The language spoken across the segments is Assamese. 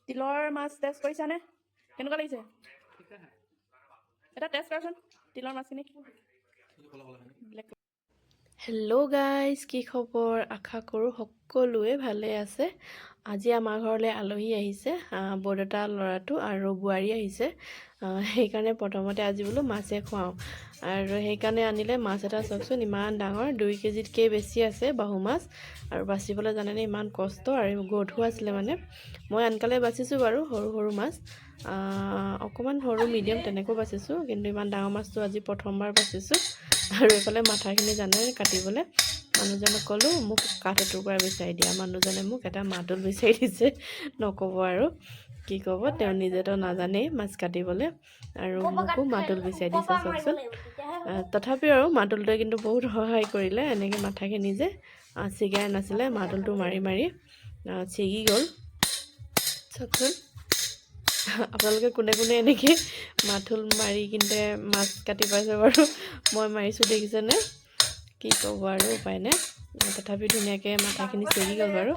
তিলৰ মাছ টেষ্ট কৰিছানে? কেনেকুৱা লাগিছে? এটা টেষ্ট কৰাচোন তিলৰ মাছখিনি। হেল্ল' গাইজ, কি খবৰ? আশা কৰোঁ সকলোৱে ভালে আছে। আজি আমাৰ ঘৰলৈ আলহী আহিছে, বৰদেউতা ল'ৰাটো আৰু বোৱাৰী আহিছে। সেইকাৰণে প্ৰথমতে আজি বোলো মাছে খুৱাওঁ, আৰু সেইকাৰণে আনিলে মাছ এটা। চাওকচোন ইমান ডাঙৰ, 2 কেজিতকৈ বেছি আছে বাহু মাছ। আৰু বাচিবলৈ জানেনে ইমান কষ্ট, আৰু গধুৰ আছিলে মানে। মই আনকালে বাচিছোঁ বাৰু সৰু সৰু মাছ, অকণমান সৰু মিডিয়াম তেনেকৈ বাচিছোঁ, কিন্তু ইমান ডাঙৰ মাছটো আজি প্ৰথমবাৰ বাচিছোঁ। আৰু এইফালে মাথাখিনি জানে কাটিবলৈ। মানুহজনক ক'লোঁ মোক কাঠ এটুকুৰা বিচাৰি দিয়া, মানুহজনে মোক এটা মাদুল বিচাৰি দিছে। নক'ব আৰু কি ক'ব, তেওঁ নিজেতো নাজানেই মাছ কাটিবলৈ, আৰু মোকো মাদুল বিচাৰি দিছে চাওকচোন। তথাপিও আৰু মাদুলটোৱে কিন্তু বহুত সহায় কৰিলে। এনেকৈ মাথাখিনি যে ছিগাই নাছিলে, মাদুলটো মাৰি মাৰি ছিগি গ'ল চাওকচোন। আপোনালোকে কোনে কোনে এনেকৈ মাদুল মাৰি কিনে মাছ কাটি পাইছে বাৰু? মই মাৰিছোঁ দেখিছেনে? কি ক'ব আৰু, উপায় নাই। তথাপি ধুনীয়াকৈ মাথাখিনি ছিগি গ'ল বাৰু।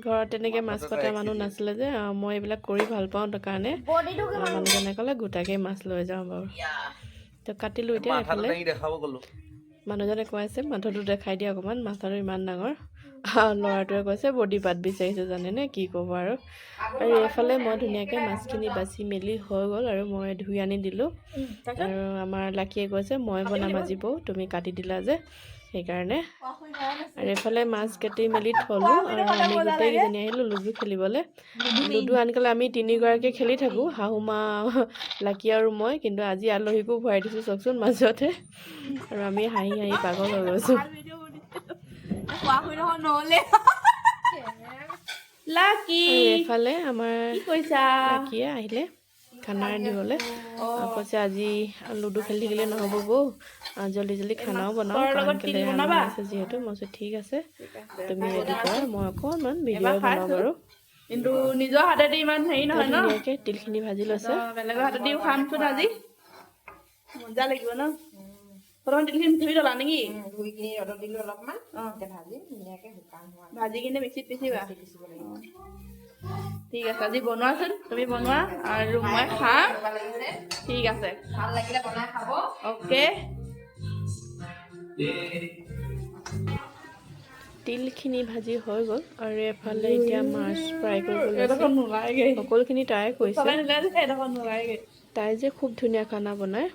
ঘৰত তেনেকৈ মাছ কটা মানুহ নাছিলে যে, মই এইবিলাক কৰি ভাল পাওঁ, কাৰণে মানুহজনে ক'লে গোটাকৈ মাছ লৈ যাওঁ বাৰু। তো কাটিলোঁ এতিয়া। এফালে মানুহজনে কৈ আছে মাথাটো দেখাই দিয়ে অকণমান, মাথাটো ইমান ডাঙৰ। ল'ৰাটোৱে কৈছে বডি পাৰ্ট বিচাৰিছে, জানেনে? কি ক'ব আৰু এইফালে মই ধুনীয়াকৈ মাছখিনি বাচি মেলি হৈ গ'ল, আৰু মই ধুই আনি দিলোঁ। আৰু আমাৰ লাকীয়ে কৈছে মই বনাম আজি বৌ, তুমি কাটি দিলা যে সেইকাৰণে। আৰু এইফালে মাছ কাটি মেলি থলোঁ, আৰু আমি গোটেইকেইজনী আহিলোঁ লুডু খেলিবলৈ। লুডু আনকালে আমি 3গৰাকীয়ে খেলি থাকোঁ, শাহুমা, লাকী আৰু মই। কিন্তু আজি আলহীকো ভৰাই দিছোঁ চাওকচোন মাজতে, আৰু আমি হাঁহি হাঁহি পাগল হৈ গৈছোঁ। এফালে আমাৰ লাকীয়ে আহিলে খানা ৰান্ধিবলৈ। কৈছে আজি লুডু খেলি থাকিলে নহ'ব বৌ, জল্দি জল্দি খানাও বনাওঁ, কাৰণ কেলৈ আলহী আছে যিহেতু। মই কৈছোঁ ঠিক আছে, তুমি ৰেডি কৰা, মই অকণমান ভিডিঅ' বনাওঁ বাৰু। কিন্তু নিজৰ হাতেদি ইমান হেৰি নহয় ন। ধুনীয়াকৈ তিলখিনি ভাজি লৈছে। বেলেগৰ হাতেদিও খামচোন আজি, মজা লাগিব ন। প্ৰথম তিলখিনি ধুই ল'লা নেকি? ধুই কিনি ৰ'দত দিলোঁ অলপমান, ভাজি ধুনীয়াকৈ শুকান হোৱা ভাজি কিনে মিক্সিত পিচিবা। ঠিক আছে, আজি বনোৱাচোন, তুমি বনোৱা আৰু মই খাম। ঠিক আছে, ভাল লাগিলে বনাই খাব। অ'কে। তিলখিনি ভাজি হৈ গ'ল, আৰু এফালে এতিয়া মাছ ফ্ৰাই কৰিব লৈছে। সকলোখিনি তাই কৈছে। তাই যে খুব ধুনীয়া খানা বনায়,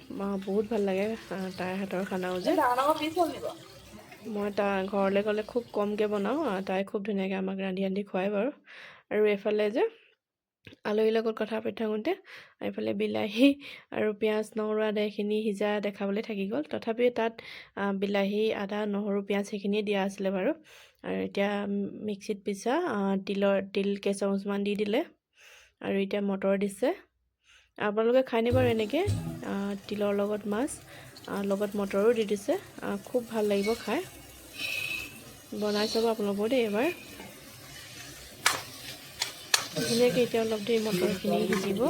বহুত ভাল লাগে তাইৰ হাতৰ খানাও যে। মই তাৰ ঘৰলৈ গ'লে খুব কমকৈ বনাওঁ, তাই খুব ধুনীয়াকৈ আমাক ৰান্ধি ৰান্ধি খুৱায় বাৰু। আৰু এইফালে যে আলহীৰ লগত কথা পাতি থাকোঁতে এইফালে বিলাহী আৰু পিঁয়াজ নহৰু আদা এইখিনি সিজা দেখাবলৈ থাকি গ'ল। তথাপিও তাত বিলাহী আদা নহৰু পিঁয়াজ সেইখিনিয়ে দিয়া আছিলে বাৰু। আৰু এতিয়া মিক্সিত পিছা তিল কেইচামুচমান দি দিলে, আৰু এতিয়া মটৰ দিছে। আপোনালোকে খায়নে বাৰু এনেকৈ তিলৰ লগত মাছ, লগত মটৰো দি দিছে? খুব ভাল লাগিব খাই, বনাই চাব আপোনালোকেও দেই এবাৰ। ধুনীয়াকৈ এতিয়া অলপ দেৰি মটৰখিনি সিজিব,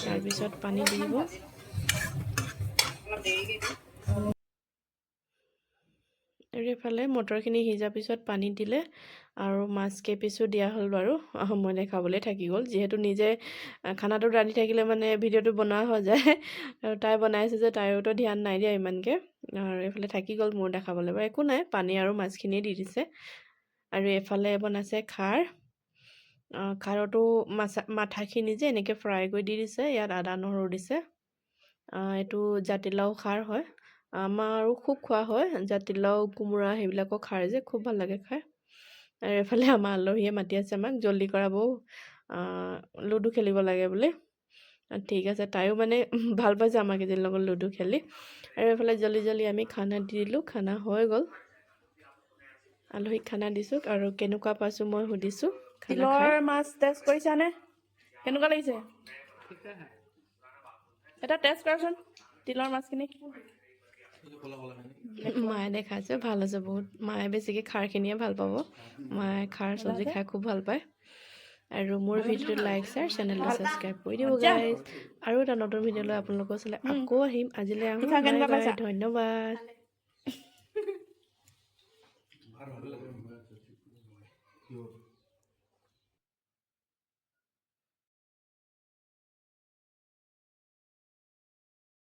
তাৰপিছত পানী দিব। আৰু এইফালে মটৰখিনি সিজাৰ পিছত পানী দিলে, আৰু মাছ কেইপিচো দিয়া হ'ল বাৰু। মই দেখাবলৈ থাকি গ'ল, যিহেতু নিজে খানাটো ৰান্ধি থাকিলে মানে ভিডিঅ'টো বনোৱা হৈ যায়। আৰু তাই বনাইছে যে তাইৰোতো ধ্যান নাই দিয়া ইমানকৈ, আৰু এইফালে থাকি গ'ল মোৰ দেখাবলৈ বাৰু। একো নাই, পানী আৰু মাছখিনিয়ে দি দিছে। আৰু এইফালে বনাইছে খাৰ। খাৰতো মাথাখিনি যে এনেকৈ ফ্ৰাই কৰি দি দিছে, ইয়াত আদা নহৰু দিছে। এইটো জাতিলাও খাৰ হয়, আমাৰো খুব খোৱা হয়, জাতিলাও কোমোৰা সেইবিলাকৰ খাৰ যে খুব ভাল লাগে খাই। আৰু এইফালে আমাৰ আলহীয়ে মাতি আছে আমাক, জল্দি কৰা বৌ, লুডু খেলিব লাগে বুলি। ঠিক আছে, তাইও মানে ভাল পাইছে আমাক এজনীৰ লগত লুডু খেলি। আৰু এইফালে জল্দি জল্দি আমি খানা দি দিলোঁ, খানা হৈ গ'ল। আলহীক খানা দিছোঁ, আৰু কেনেকুৱা পাইছোঁ মই সুধিছোঁ। তিলৰ মাছ টেষ্ট কৰিছানে? কেনেকুৱা লাগিছে? এটা টেষ্ট কৰাচোন তিলৰ মাছখিনি। মায়ে দেখাইছে ভাল হৈছে বহুত। মায়ে বেছিকৈ খাৰখিনিয়ে ভাল পাব, মায়ে খাৰ চব্জি খাই খুব ভাল পায়। আৰু মোৰ ভিডিঅ'টো লাইক শ্বেয়াৰ, চেনেলটো ছাবস্ক্ৰাইব কৰি দিব গাইজ। আৰু এটা নতুন ভিডিঅ' লৈ আপোনালোকৰ ওচৰলৈ আকৌ আহিম। আজিলৈ আহোঁ, বাই বাই, ধন্যবাদ। কিয়